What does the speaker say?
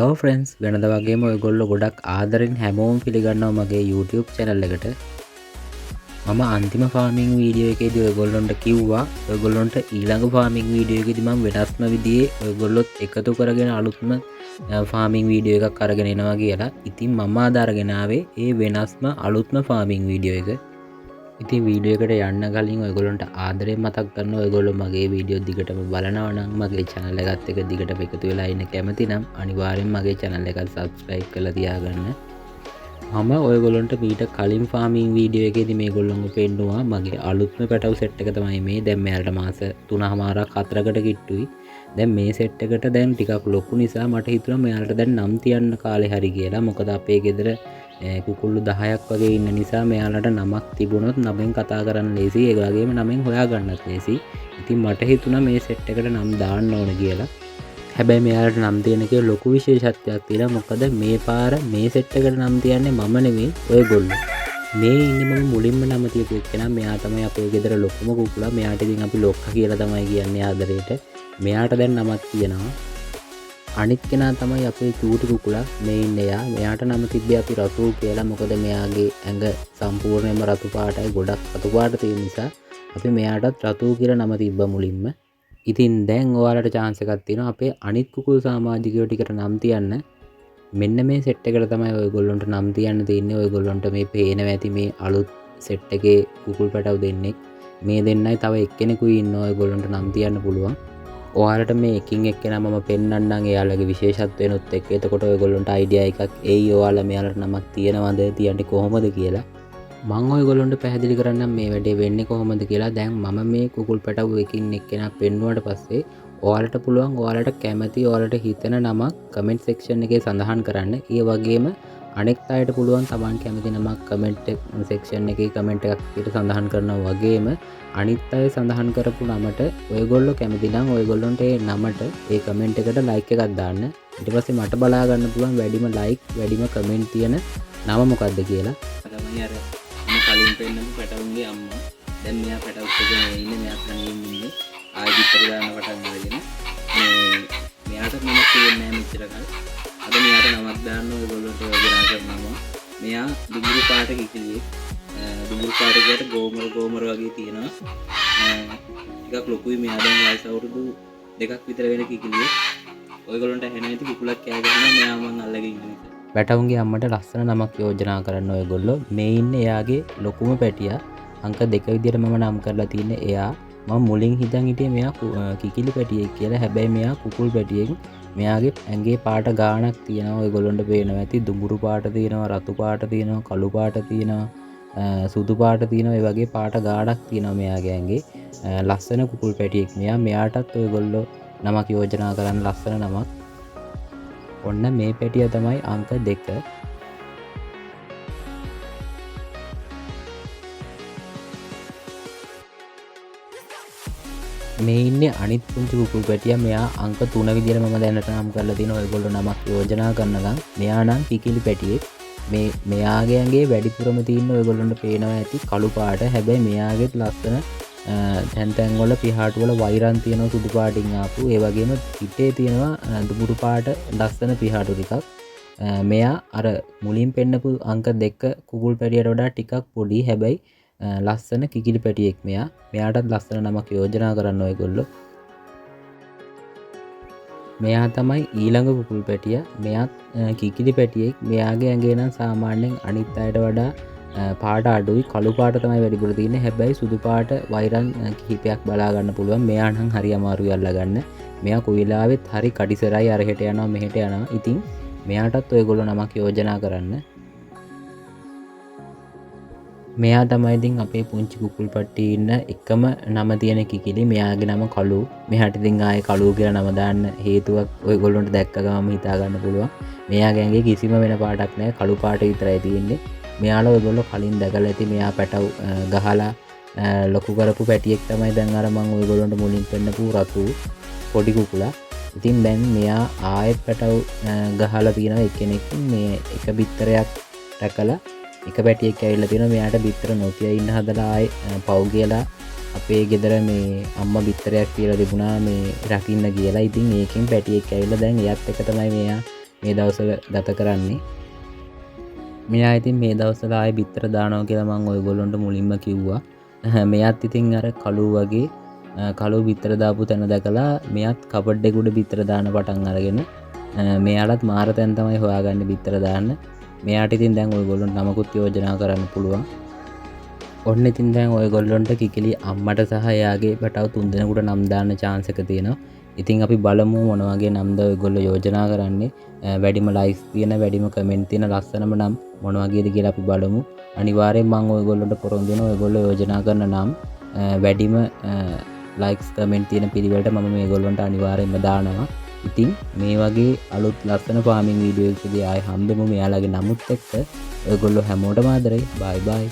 Hello friends වෙනද වගේම ඔයගොල්ලෝ ගොඩක් ආදරෙන් හැමෝම පිළිගන්නවා මගේ YouTube channel එකට. මම අන්තිම ෆාමිංగ్ වීඩියෝ එකේදී ඔයගොල්ලන්ට කිව්වා ඔයගොල්ලන්ට ඊළඟ ෆාමිංగ్ වීඩියෝ එකේදී මම වෙනස්ම විදිහේ ඔයගොල්ලොත් එකතු කරගෙන අලුත්ම ෆාමිංగ్ වීඩියෝ එකක් අරගෙන එනවා කියලා. ඉතින් මම අද අරගෙන ආවේ ඒ වෙනස්ම අලුත්ම ෆාමිංగ్ වීඩියෝ එක. ඉතින් වීඩියෝ එකට යන්න කලින් ඔයගොල්ලන්ට ආදරයෙන් මතක් කරනවා ඔයගොල්ලෝ මගේ වීඩියෝ දිගටම බලනවා නම් මගේ channel එකත් එක්ක දිගටම එකතු වෙලා ඉන්න කැමති නම් අනිවාර්යෙන් මගේ channel එක subscribe කරලා තියාගන්න. මම ඔයගොල්ලන්ට මීට කලින් ෆාමිංగ్ වීඩියෝ එකේදී මේගොල්ලන්ව පෙන්නුවා මගේ අලුත්ම පැටවු සෙට් එක තමයි මේ. දැන් මෙයාලට මාස 3මාරක් 4කට කිට්ටුයි. දැන් මේ සෙට් එකට දැන් ටිකක් ලොකු නිසා මට හිතුණා මෙයාලට දැන් නම් තියන්න කාලේ හරි කියලා. මොකද අපේ ගෙදර කුකුල්ලු 10ක් වගේ ඉන්න නිසා මෙයාලට නමක් තිබුණොත් නමෙන් කතා කරන්න ලේසි. ඒ වගේම නමෙන් හොයාගන්නත් ලේසි. ඉතින් මට හිතුණා මේ සෙට් එකට නම් දාන්න ඕන කියලා. හැබැයි මෙයාලට නම් තියෙන එකේ ලොකු විශේෂත්වයක් තියෙනවා. මොකද මේ පාර මේ සෙට් එකට නම් තියන්නේ මම නෙවෙයි ඔයගොල්ලෝ. මේ ඉන්නේ මම මුලින්ම නම තියපු එක්කෙනා. මෙයා තමයි අපේ ගෙදර ලොකුම කුකුලා. මෙයාට ඉතින් අපි ලොක්කා කියලා තමයි කියන්නේ ආදරේට. මෙයාට දැන් නමක් තියෙනවා. අනිත් කෙනා තමයි අපේ චූටි කුකුලා. මේ ඉන්නේ එයා. මෙයාට නම තිබ්බේ අපි රතු කියලා. මොකද මෙයාගේ ඇඟ සම්පූර්ණයෙන්ම රතු පාටයි. ගොඩක් රතු පාට තියෙන නිසා අපි මෙයාටත් රතු කියලා නම තිබ්බා මුලින්ම. ඉතින් දැන් ඔයාලට chance එකක් තියෙනවා අපේ අනිත් කුකුල් සමාජිකයෝ ටිකට නම් තියන්න. මෙන්න මේ සෙට් එකට තමයි ඔයගොල්ලන්ට නම් තියන්න තියෙන්නේ. ඔයගොල්ලන්ට මේ පේනවා ඇති මේ අලුත් සෙට් එකේ කුකුල් පැටව දෙන්නෙක්. මේ දෙන්නයි තව එක්කෙනෙකුයි ඉන්නවා ඔයගොල්ලන්ට නම් තියන්න පුළුවන්. ඔයාලට මේ එකින් එක්කෙනා මම පෙන්නන්නම් එයාලගේ විශේෂත්වයනොත් එක්ක. එතකොට ඔයගොල්ලන්ට අයිඩියා එකක් එයි ඔයාලා මෙයාලට නමක් තියෙනවද තියන්නේ කොහොමද කියලා. මම ඔයගොල්ලන්ට පැහැදිලි කරන්නම් මේ වැඩේ වෙන්නේ කොහොමද කියලා. දැන් මම මේ කුකුල් පැටවු එකින් එක්කෙනා පෙන්නුවාට පස්සේ ඔයාලට පුළුවන් ඔයාලට කැමති ඔයාලට හිතෙන නමක් කමෙන්ට් සෙක්ෂන් එකේ සඳහන් කරන්න. ඒ වගේම අනෙක් අයට පුළුවන් තමන් කැමති නමක් කමෙන්ට් සෙක්ෂන් එකේ කමෙන්ට් එකක් විදිහට සඳහන් කරනවා වගේම අනිත් අය සඳහන් කරපු නමට ඔයගොල්ලෝ කැමති නම් ඔයගොල්ලොන්ට ඒ නමට ඒ කමෙන්ට් එකට ලයික් එකක් දාන්න. ඊට පස්සේ මට බලා ගන්න පුළුවන් වැඩිම ලයික් වැඩිම කමෙන්ට් තියෙන නම මොකක්ද කියලා. තමයි අර මම කලින් පෙන්නපු පැටවුන්ගේ අම්මා. දැන් මෙයා පැටවුත් එක්ක ඉන්නේ. මෙයා තනියෙන් ඉන්නේ. ආයෙ විතර දාන්න පටන් අරගෙන මෙයාට නමක් තියෙන්නේ නැහැ මෙච්චර කල්. අද මෙයාට නමක් දාන්න ඔයගොල්ලෝට යෝජනා කරනවා. මෙයා දුඹුරු පාට කිකිලියෙක්. දුඹුරු පාට එකට ගෝමර වගේ තියෙනවා. ටිකක් ලොකුයි. මෙයා දැන් වයස අවුරුදු 2ක් විතර වෙන කිකිලියෙක්. ඔයගොල්ලන්ට ඇහෙන ඇති කුකුලක් කෑ ගහනවා. මෙයා මං අල්ලගෙන ඉන්න නිසා. පැටවුන්ගේ අම්මට ලස්සන නමක් යෝජනා කරන්න ඔයගොල්ලෝ. මේ ඉන්නේ එයාගේ ලොකුම පැටියා. අංක 2 විදියට මම නම් කරලා තින්නේ එයා. මම මුලින් හිතන් හිටියේ මෙයා කිකිලි පැටියෙක් කියලා. හැබැයි මෙයා කුකුල් පැටියෙක්. මෙයාගේ ඇඟේ පාට ගාණක් තියෙනවා. ඔයගොල්ලන්ට පේනවා ඇති. දුඹුරු පාට තියෙනවා, රතු පාට තියෙනවා, කළු පාට තියෙනවා, සුදු පාට තියෙනවා. ඒ වගේ පාට ගාණක් තියෙනවා මෙයාගේ ඇඟේ. ලස්සන කුකුල් පැටියෙක් මෙයා. මෙයාටත් ඔයගොල්ලෝ නමක් යෝජනා කරන්න ලස්සන නමක්. ඔන්න මේ පැටිය තමයි අංක 2. මේ ඉන්නේ අනිත් පුංචි කුකුල් පැටියා. මෙයා අංක 3 විදියට මම දැනට නම් කරලා තියෙනවා. ඔයගොල්ලෝ නමක් යෝජනා කරනකම්. මෙයා නම් කිකිලි පැටියෙක්. මෙයාගේ ඇඟේ වැඩිපුරම තියෙන ඔයගොල්ලන්ට පේනවා ඇති කළු පාට. හැබැයි මෙයාගේත් ලස්සන තැන් වල පිහාටු වල වෛරන් තියෙනවා සුදු පාටින් ආපු. ඒ වගේම පිටේ තියෙනවා දුඹුරු පාට ලස්සන පිහාටු ටිකක්. මෙයා අර මුලින් පෙන්නපු අංක 2 කුකුල් පැටියට වඩා ටිකක් පොඩි. හැබැයි ලස්සන කිකිලි පැටියෙක් මෙයා. මෙයාටත් ලස්සන නමක් යෝජනා කරන්න ඔයගොල්ලෝ. මෙයා තමයි ඊළඟ කුකුල් පැටියා. මෙයාත් කිකිලි පැටියෙක්. මෙයාගේ ඇඟේ නම් සාමාන්‍යයෙන් අනිත් අයට වඩා පාට අඩුයි. කළු පාට තමයි වැඩිපුර තියෙන්නේ. හැබැයි සුදු පාට වෛරන් කිහිපයක් බලා ගන්න පුළුවන්. මෙයා නම් හරි අමාරුයි අල්ලගන්න. මෙයා කොයිලාවෙත් හරි කඩිසරයි. අරහෙට යනවා මෙහෙට යනවා. ඉතින් මෙයාටත් ඔයගොල්ලෝ නමක් යෝජනා කරන්න. මෙයා තමයි ඉතින් අපේ පුංචි කුකුල් පට්ටියේ ඉන්න එකම නම තියෙන කිකිලි. මෙයාගේ නම කළු. මෙයාට ඉතින් ආයේ කළු කියලා නම දාන්න හේතුවක් ඔයගොල්ලොන්ට දැක්ක ගමන් හිතා ගන්න පුළුවන්. මෙයාගේ ඇඟේ කිසිම වෙන පාටක් නැහැ. කළු පාට විතරයි තියෙන්නේ. මෙයාලා ඔයගොල්ලෝ කලින් දැකලා ඇති. මෙයා පැටව ගහලා ලොකු කරපු පැටියෙක් තමයි දැන් අර මම ඔයගොල්ලොන්ට මුලින් පෙන්නපු රතු පොඩි කුකුලා. ඉතින් දැන් මෙයා ආයෙත් පැටව ගහලා තියෙනවා එක්කෙනෙක්. මේ එක බිත්තරයක් රැකලා එක පැටියෙක් ඇවිල්ලා තියෙනවා. මෙයාට බිත්තර නොතිය ඉන්න හදලා ආයේ පව් කියලා අපේ ගෙදර මේ අම්මා බිත්තරයක් කියලා තිබුණා මේ රකින්න කියලා. ඉතින් ඒකෙන් පැටියෙක් ඇවිල්ලා දැන් එයත් එක තමයි මෙයා මේ දවස්වල ගත කරන්නේ. මෙයා ඉතින් මේ දවස්වල ආයේ බිත්තර දානවා කියලා මම ඔයගොල්ලන්ට මුලින්ම කිව්වා. මෙයාත් ඉතින් අර කළු වගේ කළු බිත්තර දාපු තැන දැකලා මෙයාත් කබඩ් එකේ උඩ බිත්තර දාන්න පටන් අරගෙන මෙයාලත් මාර තැන් තමයි හොයාගන්නේ බිත්තර දාන්න. මෙයාට ඉතින් දැන් ඔයගොල්ලන්ට නමකුත් යෝජනා කරන්න පුළුවන්. ඔන්න ඉතින් දැන් ඔයගොල්ලන්ට කිකිලි අම්මට සහ එයාගේ බටව 3 දෙනෙකුට නම් දාන්න chance එක තියෙනවා. ඉතින් අපි බලමු මොන වගේ නම්ද ඔයගොල්ලෝ යෝජනා කරන්නේ. වැඩිම ලයික්ස් තියෙන, වැඩිම කමෙන්ට් තියෙන ලස්සනම නම් මොන වගේද කියලා අපි බලමු. අනිවාර්යෙන් මම ඔයගොල්ලන්ට පොරොන්දු වෙනවා ඔයගොල්ලෝ යෝජනා කරන නම් වැඩිම ලයික්ස් කමෙන්ට් තියෙන පිළිවෙලට මම මේගොල්ලන්ට අනිවාර්යෙන්ම දානවා. ඉතින් මේ වගේ අලුත් ලස්සන ෆාමින් වීඩියෝ එකකදී ආයෙ හම්බෙමු මෙයාලගේ නමුත් එක්ක. ඔයගොල්ලෝ හැමෝටම ආදරේ. බයි බයි.